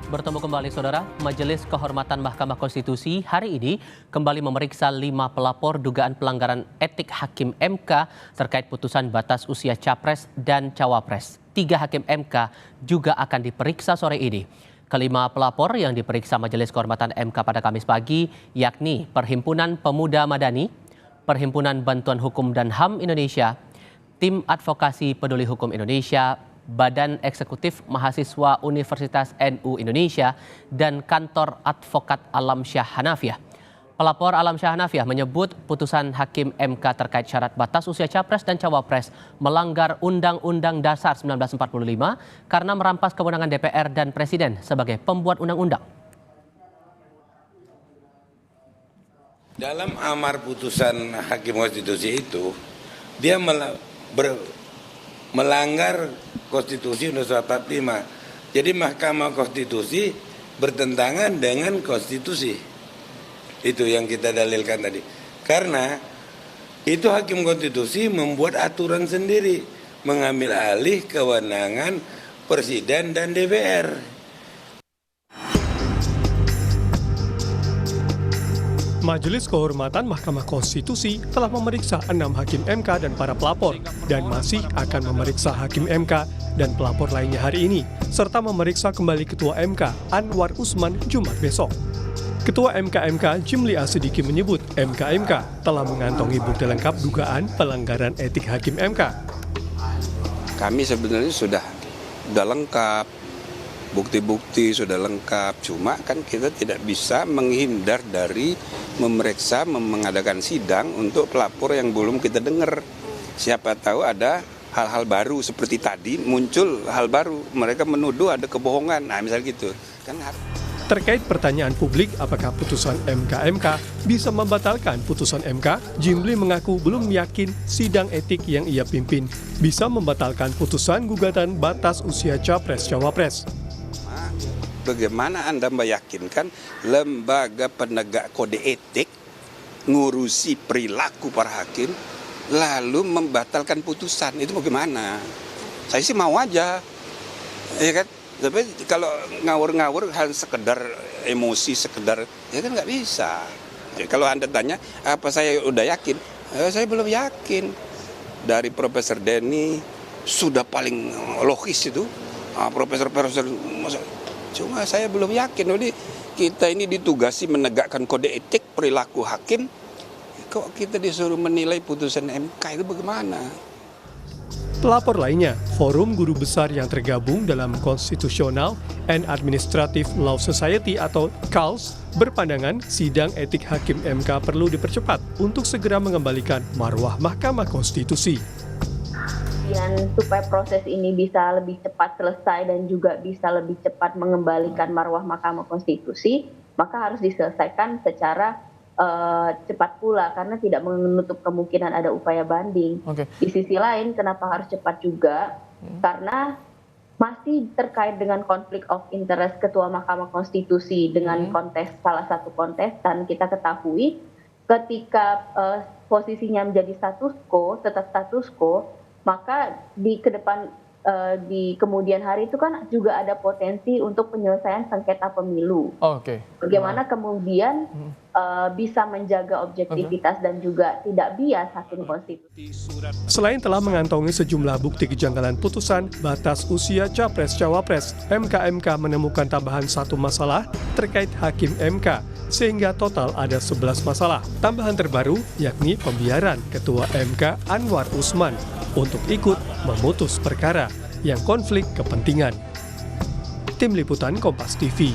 Bertemu kembali saudara, Majelis Kehormatan Mahkamah Konstitusi hari ini kembali memeriksa 5 pelapor dugaan pelanggaran etik Hakim MK terkait putusan batas usia Capres dan Cawapres. 3 Hakim MK juga akan diperiksa sore ini. Kelima pelapor yang diperiksa Majelis Kehormatan MK pada Kamis pagi yakni Perhimpunan Pemuda Madani, Perhimpunan Bantuan Hukum dan HAM Indonesia, Tim Advokasi Peduli Hukum Indonesia, Badan Eksekutif Mahasiswa Universitas NU Indonesia, dan Kantor Advokat Alam Syah Hanafiah. Pelapor Alam Syah Hanafiah menyebut putusan Hakim MK terkait syarat batas usia Capres dan Cawapres melanggar Undang-Undang Dasar 1945 karena merampas kewenangan DPR dan Presiden sebagai pembuat undang-undang. Dalam amar putusan Hakim Konstitusi itu, dia melanggar Konstitusi Undang-Undang 45. Jadi Mahkamah Konstitusi bertentangan dengan Konstitusi. Itu yang kita dalilkan tadi. Karena itu Hakim Konstitusi membuat aturan sendiri, mengambil alih kewenangan Presiden dan DPR. Majelis Kehormatan Mahkamah Konstitusi telah memeriksa 6 Hakim MK dan para pelapor dan masih akan memeriksa Hakim MK dan pelapor lainnya hari ini, serta memeriksa kembali Ketua MK Anwar Usman Jumat besok. Ketua MK Jimli Asidiki menyebut MK telah mengantongi bukti lengkap dugaan pelanggaran etik Hakim MK. Kami sebenarnya sudah lengkap. Bukti-bukti sudah lengkap, cuma kan kita tidak bisa menghindar dari memeriksa, mengadakan sidang untuk pelapor yang belum kita dengar. Siapa tahu ada hal-hal baru seperti tadi muncul hal baru, mereka menuduh ada kebohongan, nah misal gitu. Terkait pertanyaan publik apakah putusan MK bisa membatalkan putusan MK, Jimli mengaku belum yakin sidang etik yang ia pimpin bisa membatalkan putusan gugatan batas usia Capres-Cawapres. Bagaimana Anda meyakinkan lembaga penegak kode etik ngurusi perilaku para hakim lalu membatalkan putusan? Itu bagaimana? Saya sih mau aja, ya kan? Tapi kalau ngawur-ngawur hal sekedar emosi, sekedar ya kan nggak bisa. Ya, kalau Anda tanya apa saya udah yakin? Saya belum yakin. Dari Profesor Denny sudah paling logis itu, Profesor cuma saya belum yakin. Jadi kita ini ditugasi menegakkan kode etik perilaku hakim, kok kita disuruh menilai putusan MK itu bagaimana? Pelapor lainnya, Forum Guru Besar yang tergabung dalam Constitutional and Administrative Law Society atau CALS berpandangan sidang etik Hakim MK perlu dipercepat untuk segera mengembalikan marwah Mahkamah Konstitusi. Supaya proses ini bisa lebih cepat selesai dan juga bisa lebih cepat mengembalikan marwah Mahkamah Konstitusi, maka harus diselesaikan secara cepat pula karena tidak menutup kemungkinan ada upaya banding. Di sisi lain, kenapa harus cepat juga? Karena masih terkait dengan konflik of interest Ketua Mahkamah Konstitusi dengan salah satu kontestan. Kita ketahui ketika posisinya menjadi tetap status quo, maka di kemudian hari itu kan juga ada potensi untuk penyelesaian sengketa pemilu. Bagaimana kemudian bisa menjaga objektivitas dan juga tidak bias Hakim Konstitusi. Selain telah mengantongi sejumlah bukti kejanggalan putusan batas usia Capres-Cawapres, MK menemukan tambahan 1 masalah terkait Hakim MK, sehingga total ada 11 masalah. Tambahan terbaru yakni pembiaran Ketua MK Anwar Usman untuk ikut memutus perkara yang konflik kepentingan. Tim Liputan Kompas TV.